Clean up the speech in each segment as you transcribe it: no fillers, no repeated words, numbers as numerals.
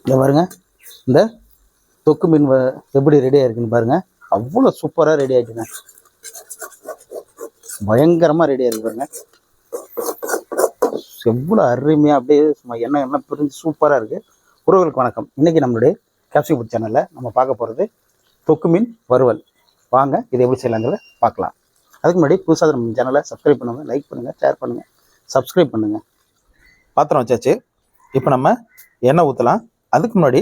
இங்கே பாருங்க, இந்த தொக்கு மீன் எப்படி ரெடியாக இருக்குன்னு பாருங்கள். அவ்வளோ சூப்பராக ரெடி ஆகிட்டுங்க, பயங்கரமாக ரெடியாக இருக்கு பாருங்க. எவ்வளோ அருமையாக அப்படியே எண்ணெய் பிரிஞ்சு சூப்பராக இருக்குது. உறவுகளுக்கு வணக்கம். இன்றைக்கி நம்மளுடைய கேப்சிகம் ஃபுட் சேனலில் நம்ம பார்க்க போகிறது தொக்கு மீன் வறுவல். வாங்க இது எப்படி செய்யலாங்கிறத பார்க்கலாம். அதுக்கு முன்னாடி புதுசாக நம்ம சேனலை சப்ஸ்கிரைப் பண்ணுங்கள், லைக் பண்ணுங்கள், ஷேர் பண்ணுங்கள், சப்ஸ்கிரைப் பண்ணுங்கள். பாத்திரம் வச்சாச்சு. இப்போ நம்ம எண்ணெய் ஊற்றலாம். அதுக்கு முன்னாடி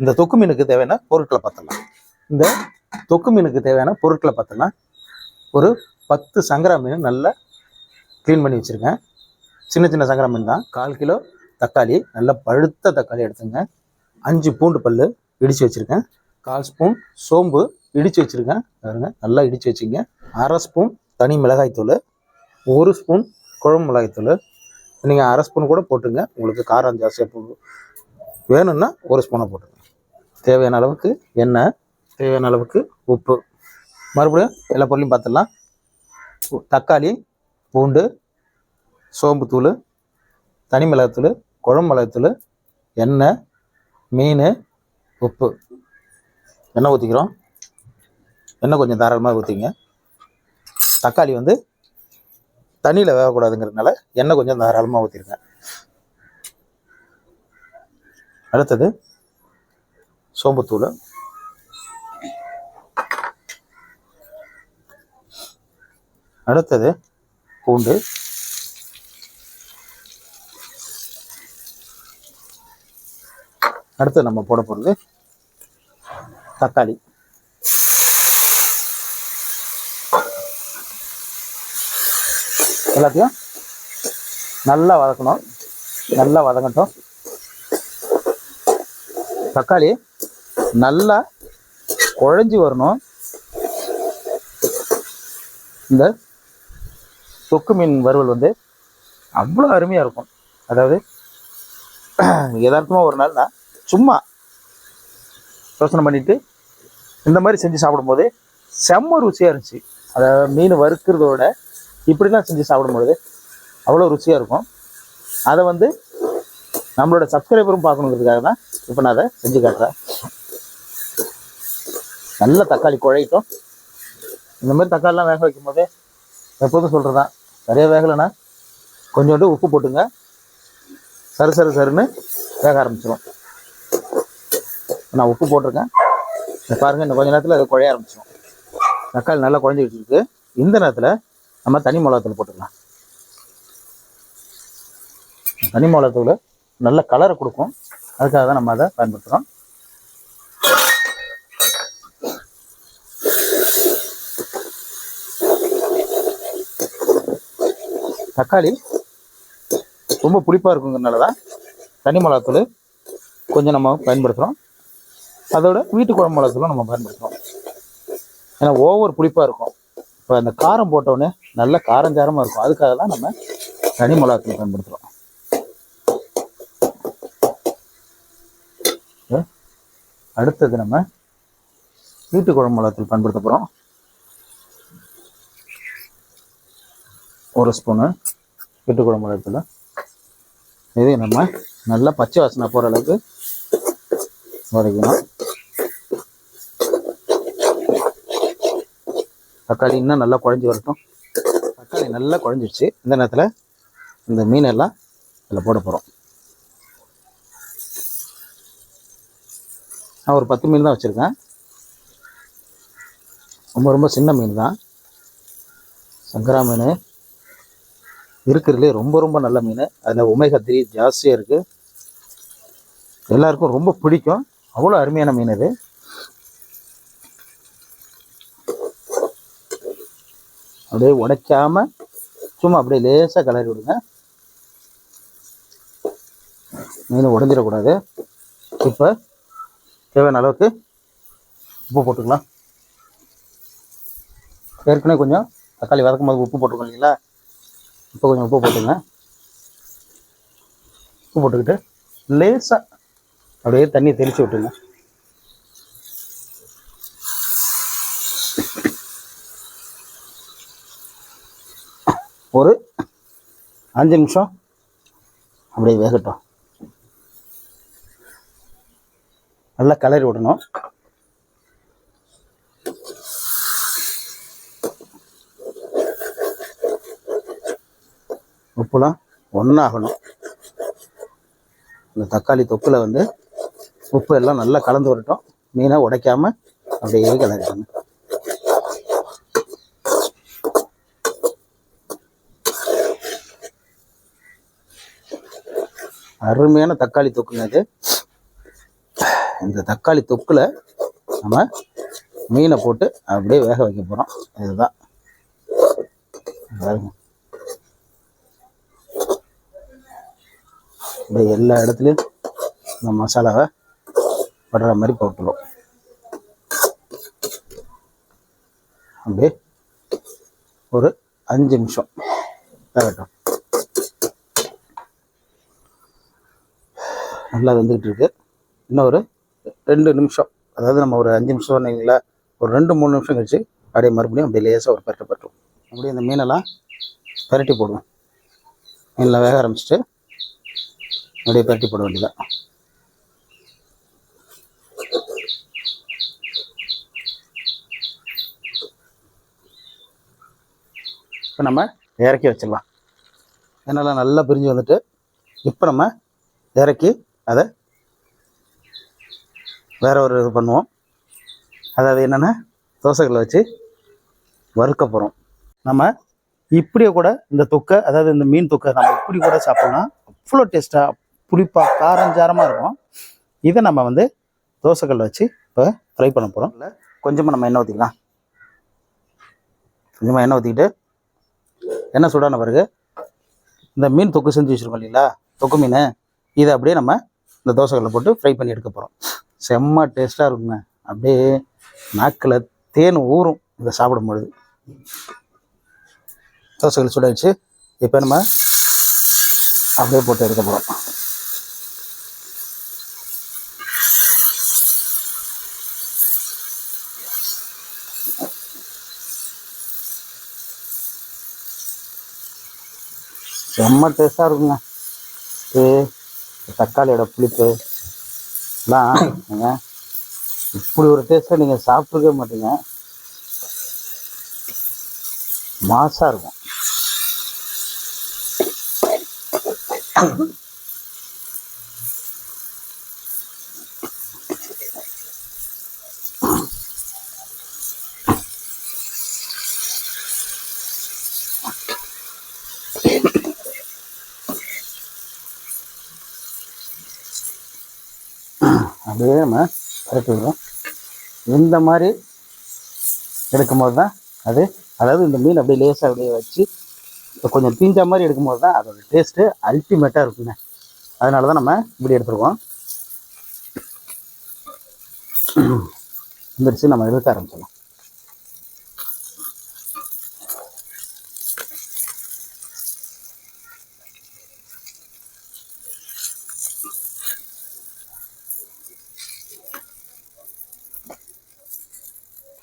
இந்த தொக்கு மீனுக்கு தேவையான பொருட்களை பார்த்துடலாம். இந்த தொக்கு மீனுக்கு தேவையான பொருட்களை பார்த்தோன்னா, ஒரு 10 சங்கரா மீன் நல்லா க்ளீன் பண்ணி வச்சுருக்கேன். சின்ன சின்ன சங்கரா மீன் தான். 1/4 கிலோ தக்காளி, நல்லா பழுத்த தக்காளி எடுத்துங்க. 5 பூண்டு பல் இடித்து வச்சுருக்கேன். 1/4 ஸ்பூன் சோம்பு இடித்து வச்சுருக்கேன். பாருங்க, நல்லா இடித்து வச்சுங்க. 1/2 ஸ்பூன் தனி மிளகாய்த்தூள், 1 ஸ்பூன் குழம்பு மிளகாய்த்தூள். நீங்கள் 1/2 ஸ்பூன் கூட போட்டுங்க, உங்களுக்கு காரம் ஜாஸ்தியாக வேணும்னா 1 ஸ்பூனை போட்டுங்க. தேவையான அளவுக்கு எண்ணெய், தேவையான அளவுக்கு உப்பு. மறுபடியும் எல்லா பொருளையும் பார்த்துடலாம். தக்காளி, பூண்டு, சோம்புத்தூள், தனி மிளகாத்தூள், குழம்பு மிளகாத்தூள், எண்ணெய், மீன், உப்பு. எண்ணெய் ஊற்றிக்கிறோம். எண்ணெய் கொஞ்சம் தாராளமாக ஊற்றிங்க. தக்காளி தண்ணியில் வேகக்கூடாதுங்கிறதுனால எண்ணெய் கொஞ்சம் தாராளமாக ஊற்றிருங்க. அடுத்தது சோம்புத்தூள், அடுத்தது பூண்டு, அடுத்து நம்ம போட போகிறது தக்காளி. எல்லாத்தையும் நல்லா வதக்கணும். நல்லா வதங்கட்டும். தக்காளி நல்லா குழஞ்சி வரணும். இந்த தொக்கு மீன் வறுவல் அவ்வளோ அருமையாக இருக்கும். அதாவது யதார்த்தமாக ஒரு நாள் நான் சும்மா யோசனை பண்ணிவிட்டு இந்த மாதிரி செஞ்சு சாப்பிடும்போது செம்ம ருசியாக இருந்துச்சு. அதாவது மீன் வறுக்கிறதோட இப்படிலாம் செஞ்சு சாப்பிடும்பொழுது அவ்வளோ ருசியாக இருக்கும். அதை நம்மளோட சப்ஸ்கிரைபரும் பார்க்கணுங்கிறதுக்காக தான் இப்போ நான் அதை செஞ்சு காட்டுறேன். நல்ல தக்காளி குழையட்டும். இந்த மாதிரி தக்காளிலாம் வேக வைக்கும் போதே எப்போதும் சொல்கிறது தான், சரியாக வேகலைன்னா கொஞ்சோண்டு உப்பு போட்டுங்க. சருன்னு வேக ஆரம்பிச்சிடும். நான் உப்பு போட்டிருக்கேன். பாருங்கள், இந்த கொஞ்ச நேரத்தில் அது குழைய ஆரம்பிச்சிடும். தக்காளி நல்லா குழஞ்சிக்கிட்டு இருக்கு. இந்த நேரத்தில் நம்ம தனி மிளகாத்தூள் போட்டுக்கலாம். தனி மிளகாத்தூள் நல்ல கலரை கொடுக்கும். அதுக்காக தான் நம்ம அதை பயன்படுத்துகிறோம். தக்காளி ரொம்ப புளிப்பாக இருக்குங்கிறதுனால தான் தனி மிளகாத்தூள் கொஞ்சம் நம்ம பயன்படுத்துகிறோம். அதோட வீட்டு குழம்பு மிளகாத்தூளும் நம்ம பயன்படுத்துகிறோம். ஏன்னா ஓவர் புளிப்பாக இருக்கும். இப்போ அந்த காரம் போட்டோடனே நல்ல காரஞ்சாரமாக இருக்கும். அதுக்காக தான் நம்ம தனி மிளகாத்தூள் பயன்படுத்துகிறோம். அடுத்தது நம்ம வீட்டு குழம்பு மிளகாத்தூள் பயன்படுத்த போகிறோம். 1 ஸ்பூனு வீட்டு குழம்பு மிளகாத்தூள். இது நம்ம நல்லா பச்சை வாசனை போகிற அளவுக்கு வதக்கணும். தக்காளி இன்னும் நல்லா குழஞ்சி வரட்டும். தக்காளி நல்லா குழஞ்சிடுச்சு. இந்த நேரத்தில் இந்த மீனெல்லாம் இதில் போட போகிறோம். நான் ஒரு 10 மீன் தான் வச்சுருக்கேன். ரொம்ப சின்ன மீன் தான். சங்கரா மீன் இருக்கிறதுலே ரொம்ப நல்ல மீன். அதில் ஒமேகா 3 ஜாஸ்தியாக இருக்குது. எல்லாருக்கும் ரொம்ப பிடிக்கும். அவ்வளோ அருமையான மீன் இது. அப்படியே உடைக்காமல் சும்மா அப்படியே லேசாக கிளறி விடுங்க. மீன் உடஞ்சிடக்கூடாது. இப்போ தேவையான அளவுக்கு உப்பு போட்டுக்கலாம். ஏற்கனவே கொஞ்சம் தக்காளி வதக்கும் போது உப்பு போட்டுக்கோங்க இல்லைங்களா? இப்போ கொஞ்சம் உப்பு போட்டுங்க. உப்பு போட்டுக்கிட்டு லேசாக அப்படியே தண்ணியை தெளித்து விட்டுங்க. ஒரு 5 நிமிஷம் அப்படியே வேகட்டும். நல்லா கிளறி விடணும். உப்புலாம் ஒன்றாகணும். இந்த தக்காளி தொக்கில் வந்து உப்பு எல்லாம் நல்லா கலந்து வரட்டும். மீனை உடைக்காம அப்படியே கிளறிடணும். அருமையான தக்காளி தொக்குங்க இது. இந்த தக்காளி தொக்குல நம்ம மீனை போட்டு அப்படியே வேக வைக்க போகிறோம். இதுதான் இப்படி எல்லா இடத்துலையும் இந்த மசாலாவை படுற மாதிரி போட்டுருவோம். அப்படியே ஒரு 5 நிமிஷம் வேகட்டும். நல்லா வெந்துக்கிட்டு இருக்கு. இன்னும் ஒரு 2 நிமிஷம், அதாவது நம்ம ஒரு 5 நிமிஷம் சொன்னீங்களா, ஒரு 2-3 நிமிஷம் கழிச்சு அப்படியே மறுபடியும் அப்படியே லேசாக ஒரு பரட்டை பட்டுரும். அப்படியே இந்த மீனெல்லாம் பரட்டி போடுவோம். மீனில் வேக ஆரம்பிச்சுட்டு அப்படியே பரட்டி போட வேண்டியதான். இப்போ நம்ம இறக்கி வச்சிடலாம். எண்ணெய்லாம் நல்லா பிரிஞ்சு வந்துட்டு இப்போ நம்ம இறக்கி அதை வேற ஒரு இது பண்ணுவோம். அதாவது என்னென்னா தோசைகளை வச்சு வறுக்க போகிறோம். நம்ம இப்படியே கூட இந்த தொக்கை, அதாவது இந்த மீன் தொக்கை நம்ம இப்படி கூட சாப்பிட்லாம். அவ்வளோ டேஸ்ட்டாக புளிப்பாக காரஞ்சாரமாக இருக்கும். இதை நம்ம வந்து தோசைக்கல்ல வச்சு இப்போ ஃப்ரை பண்ண போகிறோம். இல்லை கொஞ்சமாக நம்ம எண்ணெய் ஊற்றிக்கலாம். கொஞ்சமாக எண்ணெய் ஊற்றிக்கிட்டு எண்ணெய் சூடான பிறகு இந்த மீன் தொக்கு செஞ்சு வச்சுருக்கோம் இல்லைங்களா, தொக்கு மீன், இதை அப்படியே நம்ம இந்த தோசைக்கல்ல போட்டு ஃப்ரை பண்ணி எடுக்க போகிறோம். செம்ம டேஸ்ட்டாக இருக்குங்க. அப்படியே நாக்கில் தேன் ஊறும் இதை சாப்பிடும்பொழுது. தோசைகள் சூடாயிடுச்சு. இப்போ நம்ம அப்படியே போட்டு எடுக்க போகிறோம். செம்ம டேஸ்ட்டாக இருக்குங்க. தக்காளியோட புளிப்பு எல்லாம் நீங்கள் இப்படி ஒரு டேஸ்ட்டை நீங்கள் சாப்பிட்ருக்கவே மாட்டீங்க. மாசாக இருக்கும். அப்படியே நம்ம பரட்டி விடுவோம். இந்த மாதிரி எடுக்கும்போது தான் அது, அதாவது இந்த மீன் அப்படியே லேசாக அப்படியே வச்சு கொஞ்சம் தீஞ்ச மாதிரி எடுக்கும்போது தான் அதோட டேஸ்ட்டு அல்டிமேட்டாக இருக்குங்க. அதனால தான் நம்ம இப்படி எடுத்துருக்கோம். வந்துருச்சு, நம்ம எடுக்க ஆரம்பிச்சிடலாம்.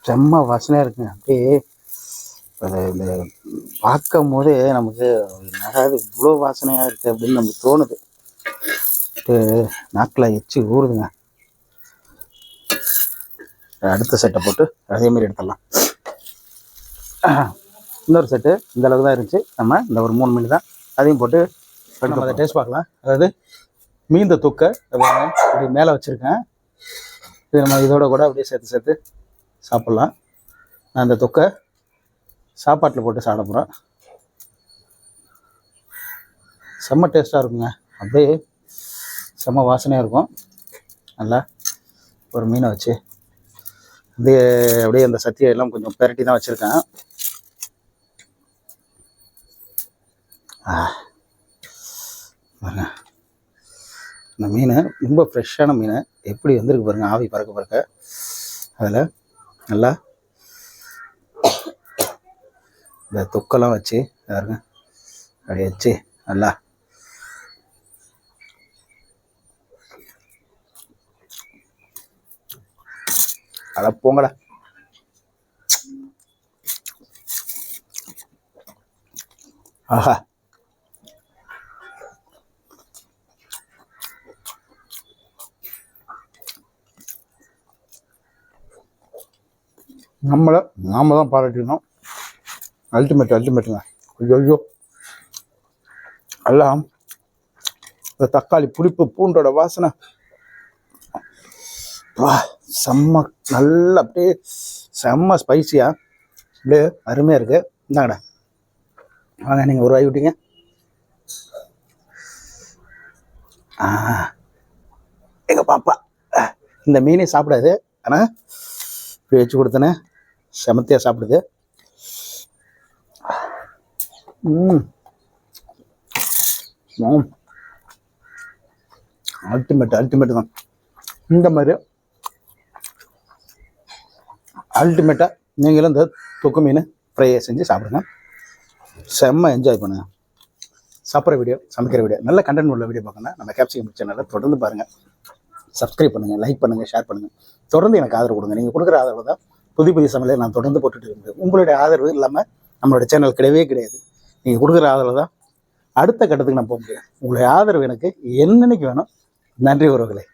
செம்ம வாசனையாக இருக்குங்க. அப்படியே இந்த பார்க்கும் போதே நமக்கு நகாது இவ்வளோ வாசனையாக இருக்குது அப்படின்னு நமக்கு தோணுது. நாக்கில் எச்சி ஊறுதுங்க. அடுத்த செட்டை போட்டு அதேமாரி எடுத்துடலாம். இன்னொரு செட்டு இந்த அளவுக்கு தான் இருந்துச்சு. நம்ம இந்த ஒரு 3 மினிட் தான், அதையும் போட்டு நம்ம அதை டேஸ்ட் பார்க்கலாம். அதாவது மீந்த தொக்கை அப்படி மேலே வச்சுருக்கேன். இது நம்ம இதோட கூட அப்படியே சேர்த்து சாப்பிட்லாம். நான் இந்த தொக்கை சாப்பாட்டில் போட்டு சாப்பிட போகிறேன். செம்ம டேஸ்ட்டாக இருக்குங்க. அப்படியே செம்ம வாசனையாக இருக்கும். நல்லா ஒரு மீனை வச்சு இது அப்படியே அந்த சத்தியை எல்லாம் கொஞ்சம் பெரட்டி தான் வச்சுருக்கேன். பாருங்க, இந்த மீன் ரொம்ப ஃப்ரெஷ்ஷான மீன் எப்படி வந்திருக்கு பாருங்க. ஆவி பறக்க அதில் நல்லா இந்த தொக்கெல்லாம் வச்சு பாருங்க, அப்படி வச்சு நல்லா அட போங்கடா. ஆஹா, நாம தான் பாராட்டினோம். அல்டிமேட்டுங்க. ஐயோ எல்லாம் இந்த தக்காளி புளிப்பு பூண்டோட வாசனை செம்ம, நல்லா அப்படியே செம்ம ஸ்பைசியா அப்படியே அருமையாக இருக்கு. இந்தாங்கடா வாங்க, நீங்கள் ஒரு வாய் விட்டீங்க. எங்கள் பாப்பா இந்த மீனே சாப்பிடாது, ஆனால் இப்படி வச்சு கொடுத்தனே செமத்தியாக சாப்பிடுது. அல்டிமேட் தான். இந்த மாதிரி அல்டிமேட்டாக நீங்களும் இந்த தொக்கு மீன் ஃப்ரையை செஞ்சு சாப்பிடுங்க. செம்ம என்ஜாய் பண்ணுங்க. சாப்பிட்ற வீடியோ, சமைக்கிற வீடியோ, நல்ல கண்டென்ட் உள்ள வீடியோ பார்க்கணும் நம்ம கேப்சிகம் சேனலை தொடர்ந்து பாருங்கள். சப்ஸ்கிரைப் பண்ணுங்கள், லைக் பண்ணுங்கள், ஷேர் பண்ணுங்கள். தொடர்ந்து எனக்கு ஆதரவு கொடுங்க. நீங்கள் கொடுக்குற ஆதரவு தான் புதிய சமையலை நான் தொடர்ந்து போட்டுட்டு இருக்கேன். உங்களுடைய ஆதரவு இல்லாமல் நம்மளோட சேனல் கிடையாது. நீங்கள் கொடுக்குற ஆதரவு தான் அடுத்த கட்டத்துக்கு நான் போக முடியும். உங்களுடைய ஆதரவு எனக்கு என்னன்னைக்கு வேணும். நன்றி உறவுகளே.